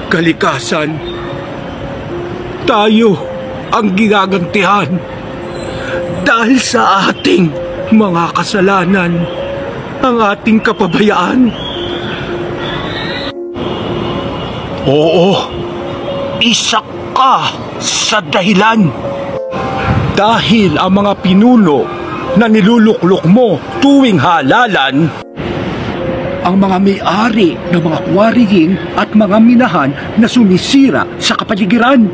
kalikasan. Tayo ang ginagantihan dahil sa ating mga kasalanan, ang ating kapabayaan. Oo, isa ka sa dahilan. Dahil ang mga pinuno na niluluklok mo tuwing halalan, ang mga may-ari ng mga kwaryeng at mga minahan na sumisira sa kapaligiran.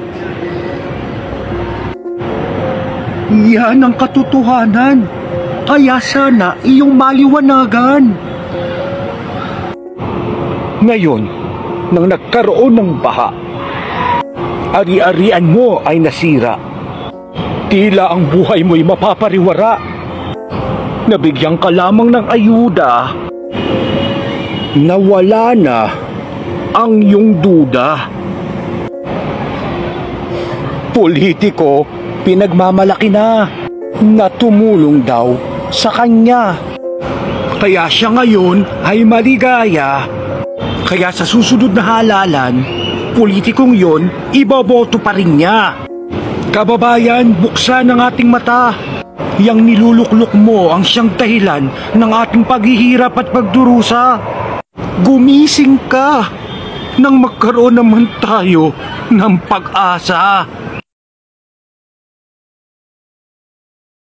Yan ang katotohanan. Kaya sana iyong maliwanagan. Ngayon, nang nagkaroon ng baha, ari-arian mo ay nasira. Tila ang buhay mo'y mapapariwara. Nabigyan ka lamang ng ayuda. Nawala na ang iyong duda. Politiko, pinagmamalaki na tumulong daw sa kanya. Kaya siya ngayon ay maligaya. Kaya sa susunod na halalan, politikong yon, iboboto pa rin niya. Kababayan, buksan ang ating mata. Yang niluluklok mo ang siyang dahilan ng ating paghihirap at pagdurusa. Gumising ka nang magkaroon naman tayo ng pag-asa.